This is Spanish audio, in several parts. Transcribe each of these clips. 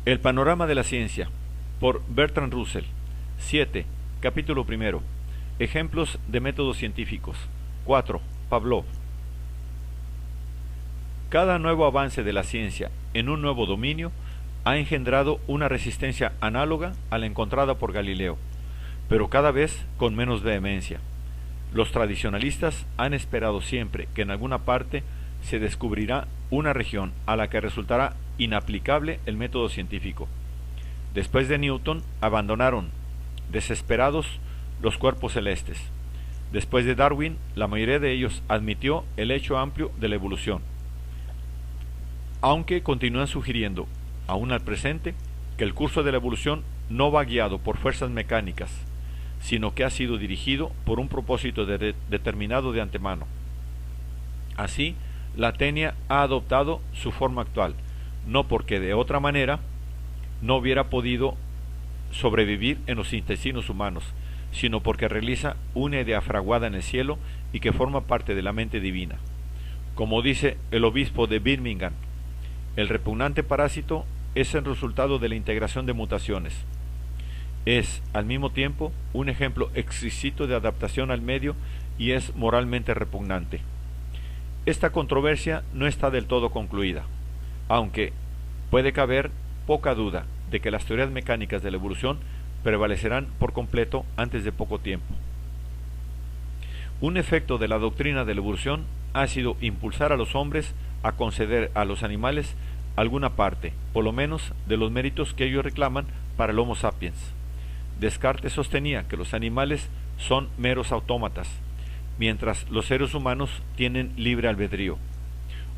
El panorama de la ciencia, por Bertrand Russell. 7. Capítulo primero. Ejemplos de métodos científicos. 4. Pavlov. Cada nuevo avance de la ciencia en un nuevo dominio ha engendrado una resistencia análoga a la encontrada por Galileo, pero cada vez con menos vehemencia. Los tradicionalistas han esperado siempre que en alguna parte se descubrirá una región a la que resultará inaplicable el método científico. Después de Newton, abandonaron, desesperados, los cuerpos celestes. Después de Darwin, la mayoría de ellos admitió el hecho amplio de la evolución, aunque continúan sugiriendo, aún al presente, que el curso de la evolución no va guiado por fuerzas mecánicas, sino que ha sido dirigido por un propósito determinado de antemano. Así, la tenia ha adoptado su forma actual, no porque de otra manera no hubiera podido sobrevivir en los intestinos humanos, sino porque realiza una idea fraguada en el cielo y que forma parte de la mente divina. Como dice el obispo de Birmingham, el repugnante parásito es el resultado de la integración de mutaciones. Es, al mismo tiempo, un ejemplo exquisito de adaptación al medio y es moralmente repugnante. Esta controversia no está del todo concluida, aunque puede caber poca duda de que las teorías mecánicas de la evolución prevalecerán por completo antes de poco tiempo. Un efecto de la doctrina de la evolución ha sido impulsar a los hombres a conceder a los animales alguna parte, por lo menos, de los méritos que ellos reclaman para el Homo sapiens. Descartes sostenía que los animales son meros autómatas, mientras los seres humanos tienen libre albedrío.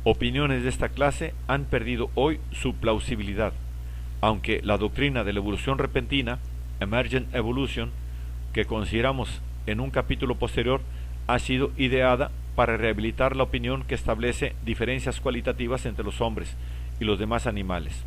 Opiniones de esta clase han perdido hoy su plausibilidad, aunque la doctrina de la evolución repentina, Emergent Evolution, que consideramos en un capítulo posterior, ha sido ideada para rehabilitar la opinión que establece diferencias cualitativas entre los hombres y los demás animales.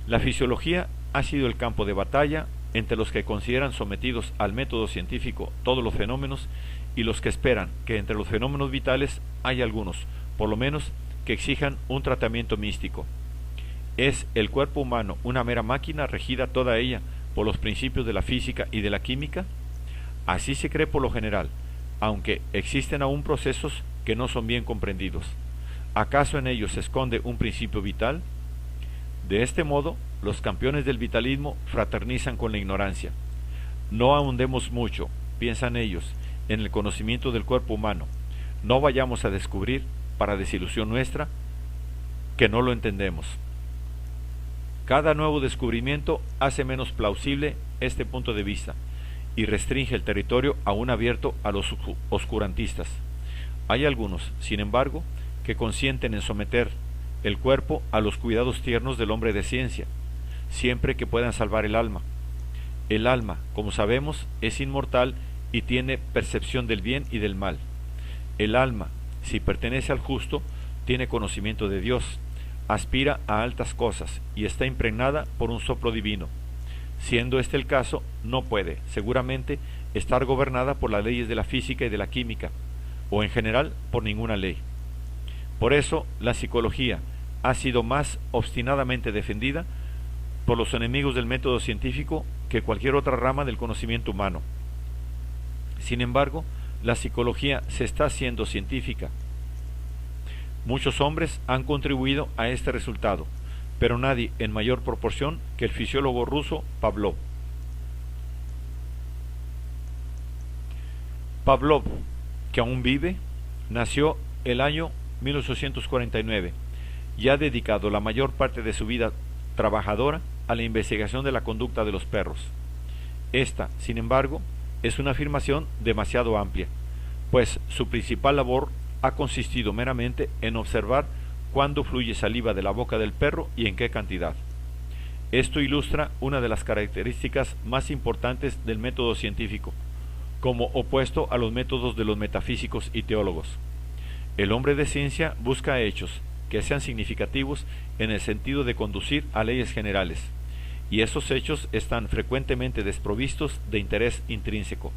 La fisiología ha sido el campo de batalla entre los que consideran sometidos al método científico todos los fenómenos y los que esperan que entre los fenómenos vitales hay algunos, por lo menos, que exijan un tratamiento místico. ¿Es el cuerpo humano una mera máquina regida toda ella por los principios de la física y de la química? Así se cree por lo general, aunque existen aún procesos que no son bien comprendidos. ¿Acaso en ellos se esconde un principio vital? De este modo, los campeones del vitalismo fraternizan con la ignorancia. No ahondemos mucho, piensan ellos, en el conocimiento del cuerpo humano. No vayamos a descubrir, para desilusión nuestra, que no lo entendemos. Cada nuevo descubrimiento hace menos plausible este punto de vista y restringe el territorio aún abierto a los oscurantistas. Hay algunos, sin embargo, que consienten en someter el cuerpo a los cuidados tiernos del hombre de ciencia, siempre que puedan salvar el alma. El alma, como sabemos, es inmortal y tiene percepción del bien y del mal. El alma, si pertenece al justo, tiene conocimiento de Dios, aspira a altas cosas y está impregnada por un soplo divino. Siendo este el caso, no puede, seguramente, estar gobernada por las leyes de la física y de la química, o en general por ninguna ley. Por eso, la psicología ha sido más obstinadamente defendida por los enemigos del método científico que cualquier otra rama del conocimiento humano. Sin embargo, la psicología se está haciendo científica. Muchos hombres han contribuido a este resultado, pero nadie en mayor proporción que el fisiólogo ruso Pavlov. Pavlov, que aún vive, nació el año 1849 y ha dedicado la mayor parte de su vida trabajadora a la investigación de la conducta de los perros. Esta, sin embargo, es una afirmación demasiado amplia, pues su principal labor ha consistido meramente en observar cuándo fluye saliva de la boca del perro y en qué cantidad. Esto ilustra una de las características más importantes del método científico, como opuesto a los métodos de los metafísicos y teólogos. El hombre de ciencia busca hechos que sean significativos en el sentido de conducir a leyes generales, y esos hechos están frecuentemente desprovistos de interés intrínseco.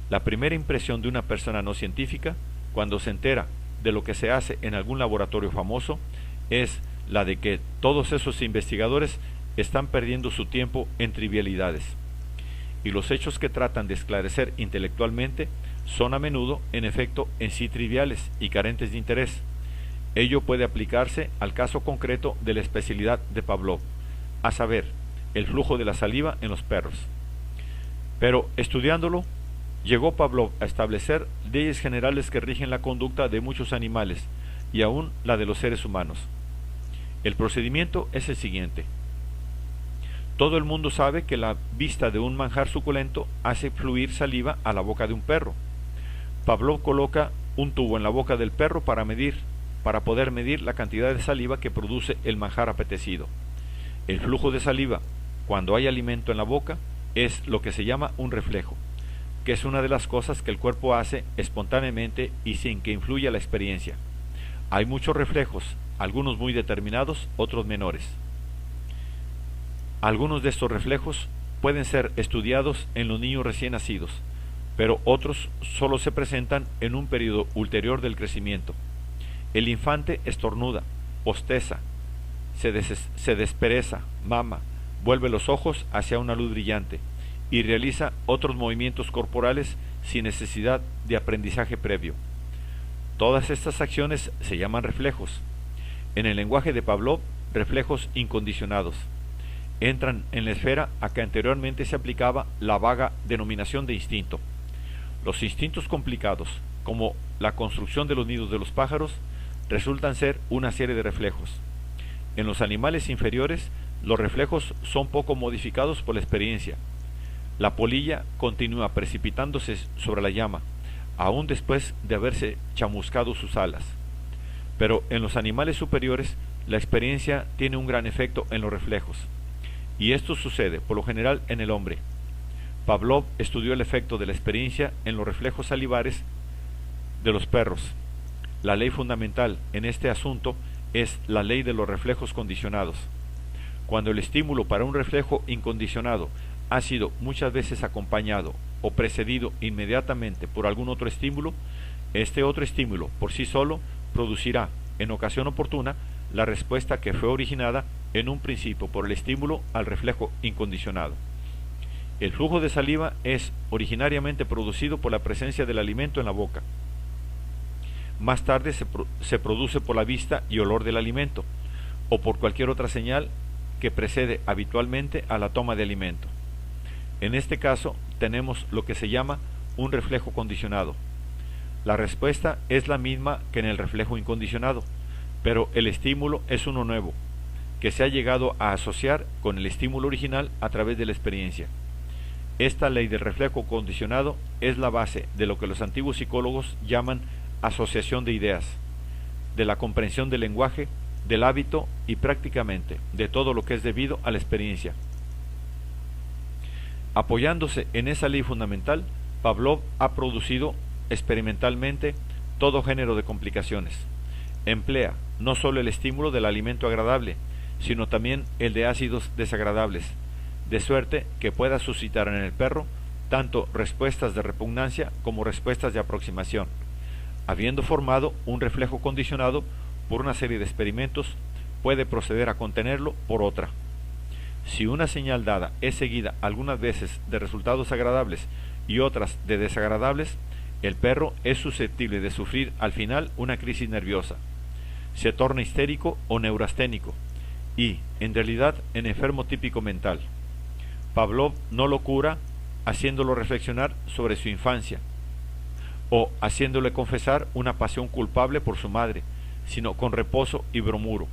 La primera impresión de una persona no científica, cuando se entera de lo que se hace en algún laboratorio famoso, es la de que todos esos investigadores están perdiendo su tiempo en trivialidades. Y los hechos que tratan de esclarecer intelectualmente son a menudo, en efecto, en sí triviales y carentes de interés. Ello puede aplicarse al caso concreto de la especialidad de Pavlov, a saber, el flujo de la saliva en los perros. Pero, estudiándolo, llegó Pavlov a establecer leyes generales que rigen la conducta de muchos animales y aún la de los seres humanos. El procedimiento es el siguiente. Todo el mundo sabe que la vista de un manjar suculento hace fluir saliva a la boca de un perro. Pavlov coloca un tubo en la boca del perro para poder medir la cantidad de saliva que produce el manjar apetecido. El flujo de saliva, cuando hay alimento en la boca, es lo que se llama un reflejo, que es una de las cosas que el cuerpo hace espontáneamente y sin que influya la experiencia. Hay muchos reflejos, algunos muy determinados, otros menores. Algunos de estos reflejos pueden ser estudiados en los niños recién nacidos, pero otros solo se presentan en un periodo ulterior del crecimiento. El infante estornuda, bosteza, se despereza, mama, vuelve los ojos hacia una luz brillante y realiza otros movimientos corporales sin necesidad de aprendizaje previo. Todas estas acciones se llaman reflejos. En el lenguaje de Pavlov, reflejos incondicionados. Entran en la esfera a que anteriormente se aplicaba la vaga denominación de instinto. Los instintos complicados, como la construcción de los nidos de los pájaros, resultan ser una serie de reflejos. En los animales inferiores, los reflejos son poco modificados por la experiencia. La polilla continúa precipitándose sobre la llama, aún después de haberse chamuscado sus alas. Pero en los animales superiores, la experiencia tiene un gran efecto en los reflejos. Y esto sucede, por lo general, en el hombre. Pavlov estudió el efecto de la experiencia en los reflejos salivares de los perros. La ley fundamental en este asunto es la ley de los reflejos condicionados. Cuando el estímulo para un reflejo incondicionado ha sido muchas veces acompañado o precedido inmediatamente por algún otro estímulo, este otro estímulo por sí solo producirá, en ocasión oportuna, la respuesta que fue originada en un principio por el estímulo al reflejo incondicionado. El flujo de saliva es originariamente producido por la presencia del alimento en la boca. Más tarde se produce por la vista y olor del alimento, o por cualquier otra señal que precede habitualmente a la toma de alimento. En este caso tenemos lo que se llama un reflejo condicionado. La respuesta es la misma que en el reflejo incondicionado, pero el estímulo es uno nuevo, que se ha llegado a asociar con el estímulo original a través de la experiencia. Esta ley del reflejo condicionado es la base de lo que los antiguos psicólogos llaman asociación de ideas, de la comprensión del lenguaje, del hábito y prácticamente de todo lo que es debido a la experiencia. Apoyándose en esa ley fundamental, Pavlov ha producido experimentalmente todo género de complicaciones. Emplea no solo el estímulo del alimento agradable, sino también el de ácidos desagradables, de suerte que pueda suscitar en el perro tanto respuestas de repugnancia como respuestas de aproximación. Habiendo formado un reflejo condicionado por una serie de experimentos, puede proceder a contenerlo por otra. Si una señal dada es seguida algunas veces de resultados agradables y otras de desagradables, el perro es susceptible de sufrir al final una crisis nerviosa. Se torna histérico o neurasténico y, en realidad, en enfermo típico mental. Pavlov no lo cura haciéndolo reflexionar sobre su infancia o haciéndole confesar una pasión culpable por su madre, sino con reposo y bromuro.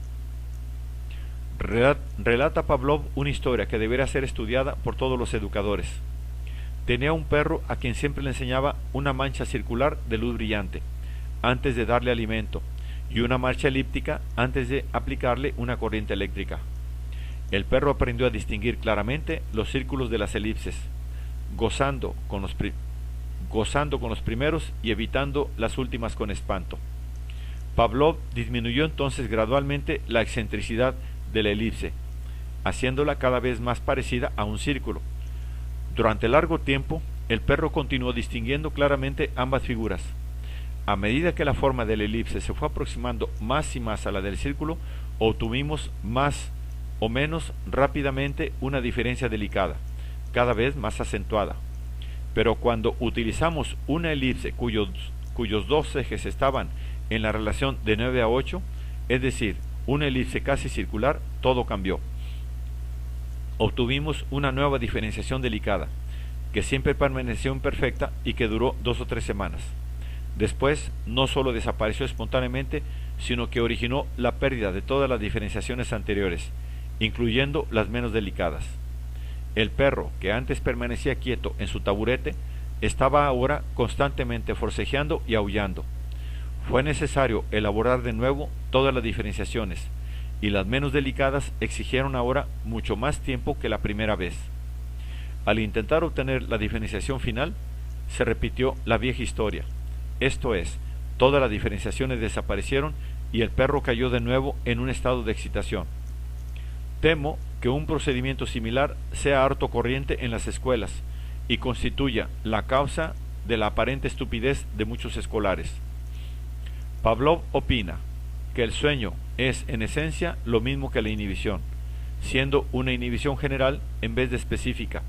Relata Pavlov una historia que deberá ser estudiada por todos los educadores. Tenía un perro a quien siempre le enseñaba una mancha circular de luz brillante antes de darle alimento y una marcha elíptica antes de aplicarle una corriente eléctrica. El perro aprendió a distinguir claramente los círculos de las elipses, gozando con los primeros y evitando las últimas con espanto. Pavlov disminuyó entonces gradualmente la excentricidad de la elipse, haciéndola cada vez más parecida a un círculo. Durante largo tiempo, el perro continuó distinguiendo claramente ambas figuras. A medida que la forma de la elipse se fue aproximando más y más a la del círculo, obtuvimos más o menos rápidamente una diferencia delicada, cada vez más acentuada. Pero cuando utilizamos una elipse cuyos dos ejes estaban en la relación de 9 a 8, es decir, una elipse casi circular, todo cambió. Obtuvimos una nueva diferenciación delicada, que siempre permaneció imperfecta y que duró 2 o 3 semanas. Después, no solo desapareció espontáneamente, sino que originó la pérdida de todas las diferenciaciones anteriores, incluyendo las menos delicadas. El perro, que antes permanecía quieto en su taburete, estaba ahora constantemente forcejeando y aullando. Fue necesario elaborar de nuevo todas las diferenciaciones, y las menos delicadas exigieron ahora mucho más tiempo que la primera vez. Al intentar obtener la diferenciación final, se repitió la vieja historia, esto es, todas las diferenciaciones desaparecieron y el perro cayó de nuevo en un estado de excitación. Temo que un procedimiento similar sea harto corriente en las escuelas y constituya la causa de la aparente estupidez de muchos escolares. Pavlov opina que el sueño es en esencia lo mismo que la inhibición, siendo una inhibición general en vez de específica.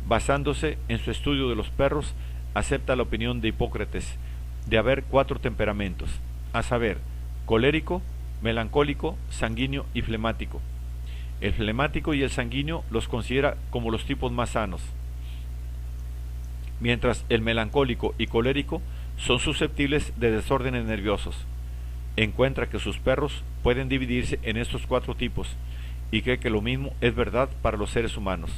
Basándose en su estudio de los perros, acepta la opinión de Hipócrates de haber 4 temperamentos, a saber, colérico, melancólico, sanguíneo y flemático. El flemático y el sanguíneo los considera como los tipos más sanos, mientras el melancólico y colérico son susceptibles de desórdenes nerviosos. Encuentra que sus perros pueden dividirse en estos 4 tipos y cree que lo mismo es verdad para los seres humanos.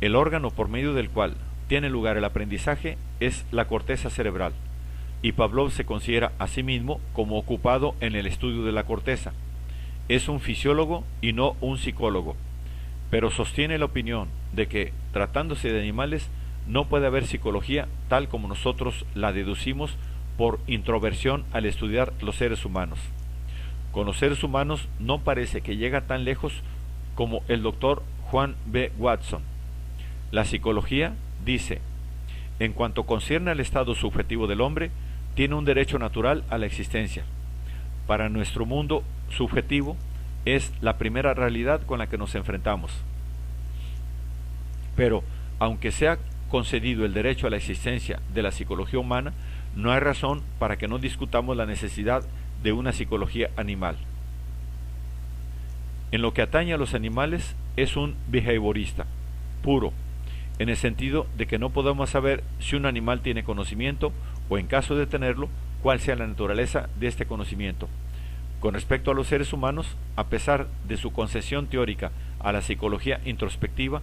El órgano por medio del cual tiene lugar el aprendizaje es la corteza cerebral, y Pavlov se considera a sí mismo como ocupado en el estudio de la corteza. Es un fisiólogo y no un psicólogo, pero sostiene la opinión de que, tratándose de animales, no puede haber psicología tal como nosotros la deducimos por introversión al estudiar los seres humanos. Con los seres humanos no parece que llega tan lejos como el doctor Juan B. Watson. La psicología dice, en cuanto concierne al estado subjetivo del hombre, tiene un derecho natural a la existencia. Para nuestro mundo subjetivo es la primera realidad con la que nos enfrentamos. Pero, aunque sea concedido el derecho a la existencia de la psicología humana, no hay razón para que no discutamos la necesidad de una psicología animal. En lo que atañe a los animales, es un behaviorista puro, en el sentido de que no podemos saber si un animal tiene conocimiento o, en caso de tenerlo, cuál sea la naturaleza de este conocimiento. Con respecto a los seres humanos, a pesar de su concesión teórica a la psicología introspectiva,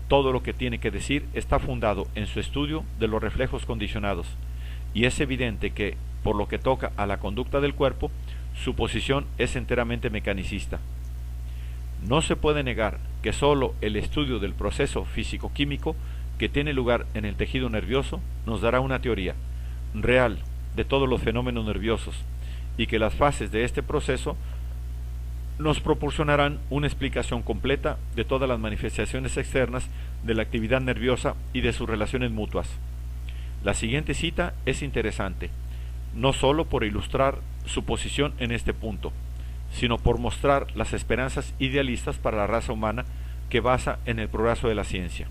todo lo que tiene que decir está fundado en su estudio de los reflejos condicionados, y es evidente que, por lo que toca a la conducta del cuerpo, su posición es enteramente mecanicista. No se puede negar que sólo el estudio del proceso físico-químico que tiene lugar en el tejido nervioso nos dará una teoría real de todos los fenómenos nerviosos, y que las fases de este proceso nos proporcionarán una explicación completa de todas las manifestaciones externas de la actividad nerviosa y de sus relaciones mutuas. La siguiente cita es interesante, no sólo por ilustrar su posición en este punto, sino por mostrar las esperanzas idealistas para la raza humana que basa en el progreso de la ciencia.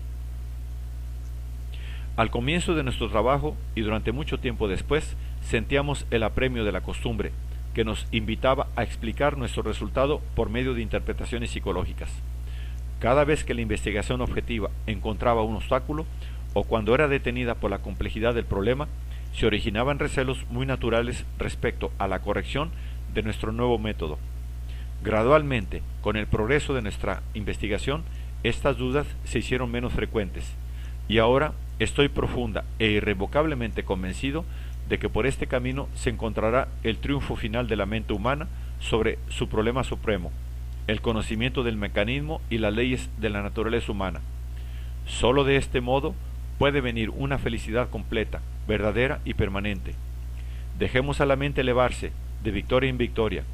Al comienzo de nuestro trabajo y durante mucho tiempo después, sentíamos el apremio de la costumbre, que nos invitaba a explicar nuestro resultado por medio de interpretaciones psicológicas. Cada vez que la investigación objetiva encontraba un obstáculo, o cuando era detenida por la complejidad del problema, se originaban recelos muy naturales respecto a la corrección de nuestro nuevo método. Gradualmente, con el progreso de nuestra investigación, estas dudas se hicieron menos frecuentes, y ahora estoy profunda e irrevocablemente convencido de que por este camino se encontrará el triunfo final de la mente humana sobre su problema supremo, el conocimiento del mecanismo y las leyes de la naturaleza humana. Sólo de este modo puede venir una felicidad completa, verdadera y permanente. Dejemos a la mente elevarse, de victoria en victoria,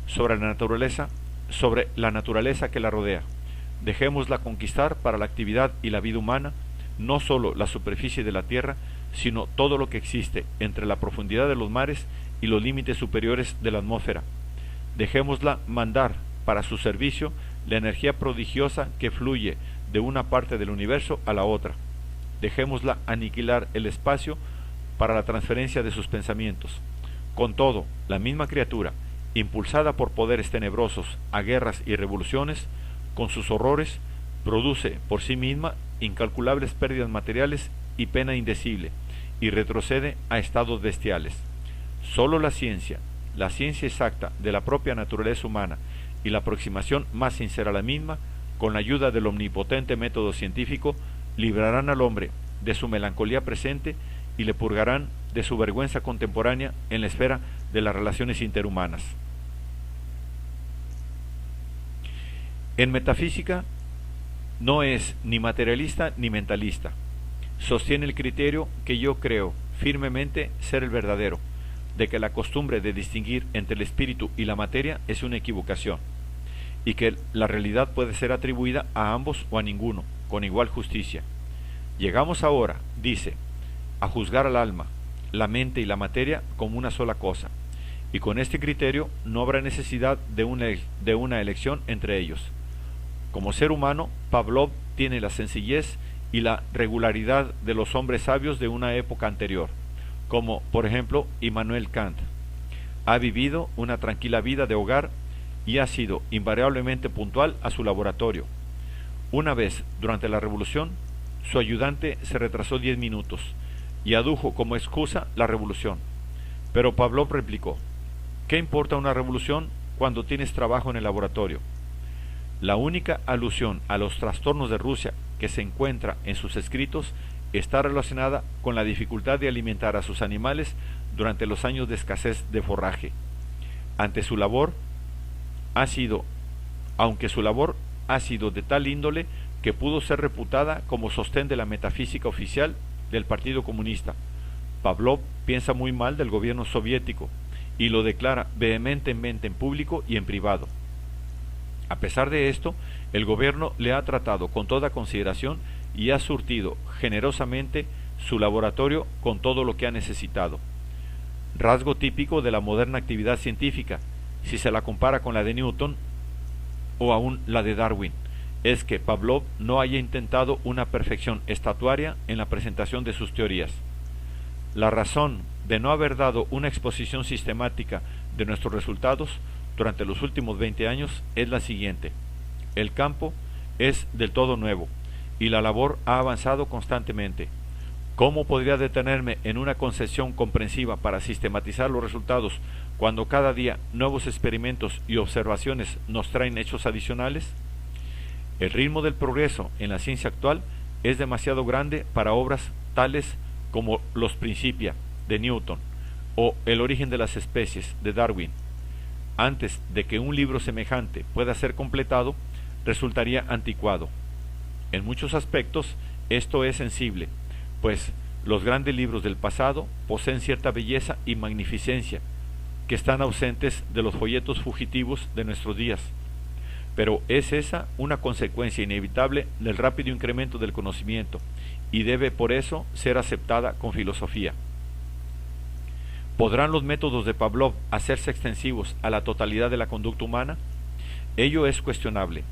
sobre la naturaleza que la rodea. Dejémosla conquistar para la actividad y la vida humana, no sólo la superficie de la tierra, sino todo lo que existe entre la profundidad de los mares y los límites superiores de la atmósfera. Dejémosla mandar para su servicio la energía prodigiosa que fluye de una parte del universo a la otra. Dejémosla aniquilar el espacio para la transferencia de sus pensamientos. Con todo, la misma criatura, impulsada por poderes tenebrosos a guerras y revoluciones, con sus horrores, produce por sí misma incalculables pérdidas materiales y pena indecible, y retrocede a estados bestiales. Sólo la ciencia exacta de la propia naturaleza humana y la aproximación más sincera a la misma, con la ayuda del omnipotente método científico, librarán al hombre de su melancolía presente y le purgarán de su vergüenza contemporánea en la esfera de las relaciones interhumanas. En metafísica no es ni materialista ni mentalista. Sostiene el criterio que yo creo firmemente ser el verdadero, de que la costumbre de distinguir entre el espíritu y la materia es una equivocación, y que la realidad puede ser atribuida a ambos o a ninguno, con igual justicia. Llegamos ahora, dice, a juzgar al alma, la mente y la materia como una sola cosa, y con este criterio no habrá necesidad de una elección entre ellos. Como ser humano, Pavlov tiene la sencillez y la regularidad de los hombres sabios de una época anterior, como por ejemplo Immanuel Kant. Ha vivido una tranquila vida de hogar y ha sido invariablemente puntual a su laboratorio. Una vez, durante la revolución, su ayudante se retrasó 10 minutos y adujo como excusa la revolución. Pero Pavlov replicó: ¿qué importa una revolución cuando tienes trabajo en el laboratorio? La única alusión a los trastornos de Rusia que se encuentra en sus escritos está relacionada con la dificultad de alimentar a sus animales durante los años de escasez de forraje. Aunque su labor ha sido de tal índole que pudo ser reputada como sostén de la metafísica oficial del Partido Comunista, Pavlov piensa muy mal del gobierno soviético y lo declara vehementemente en público y en privado. A pesar de esto, el gobierno le ha tratado con toda consideración y ha surtido generosamente su laboratorio con todo lo que ha necesitado. Rasgo típico de la moderna actividad científica, si se la compara con la de Newton o aún la de Darwin, es que Pavlov no haya intentado una perfección estatuaria en la presentación de sus teorías. La razón de no haber dado una exposición sistemática de nuestros resultados durante los últimos 20 años es la siguiente: el campo es del todo nuevo y la labor ha avanzado constantemente. ¿Cómo podría detenerme en una concepción comprensiva para sistematizar los resultados cuando cada día nuevos experimentos y observaciones nos traen hechos adicionales? El ritmo del progreso en la ciencia actual es demasiado grande para obras tales como Los Principia de Newton o El origen de las especies de Darwin. Antes de que un libro semejante pueda ser completado, resultaría anticuado. En muchos aspectos esto es sensible, pues los grandes libros del pasado poseen cierta belleza y magnificencia que están ausentes de los folletos fugitivos de nuestros días. Pero es esa una consecuencia inevitable del rápido incremento del conocimiento y debe por eso ser aceptada con filosofía. ¿Podrán los métodos de Pavlov hacerse extensivos a la totalidad de la conducta humana? Ello es cuestionable,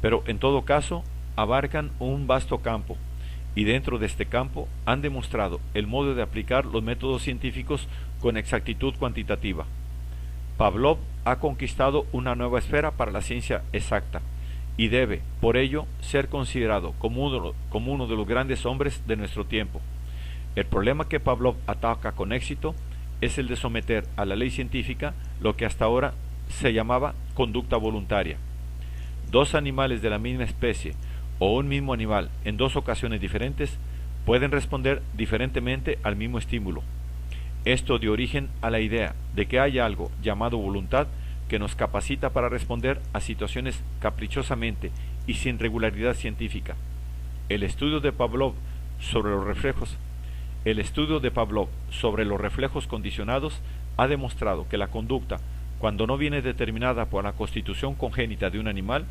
pero en todo caso abarcan un vasto campo, y dentro de este campo han demostrado el modo de aplicar los métodos científicos con exactitud cuantitativa. Pavlov ha conquistado una nueva esfera para la ciencia exacta, y debe, por ello, ser considerado como uno de los grandes hombres de nuestro tiempo. El problema que Pavlov ataca con éxito es el de someter a la ley científica lo que hasta ahora se llamaba conducta voluntaria. Dos animales de la misma especie o un mismo animal en dos ocasiones diferentes pueden responder diferentemente al mismo estímulo. Esto dio origen a la idea de que hay algo llamado voluntad que nos capacita para responder a situaciones caprichosamente y sin regularidad científica. El estudio de Pavlov sobre los reflejos condicionados ha demostrado que la conducta, cuando no viene determinada por la constitución congénita de un animal,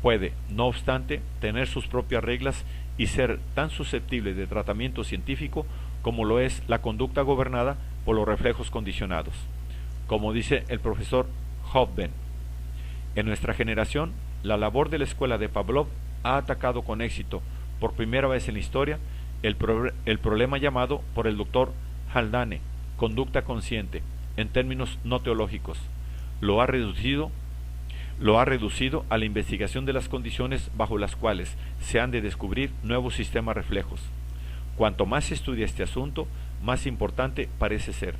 puede, no obstante, tener sus propias reglas y ser tan susceptible de tratamiento científico como lo es la conducta gobernada por los reflejos condicionados. Como dice el profesor Hobben, en nuestra generación La labor de la escuela de Pavlov ha atacado con éxito, por primera vez en la historia, el problema llamado por el doctor Haldane, conducta consciente, en términos no teológicos. Lo ha reducido a la investigación de las condiciones bajo las cuales se han de descubrir nuevos sistemas reflejos. Cuanto más se estudia este asunto, más importante parece ser.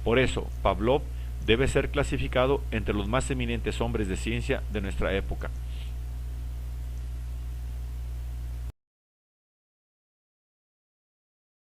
Por eso, Pavlov debe ser clasificado entre los más eminentes hombres de ciencia de nuestra época.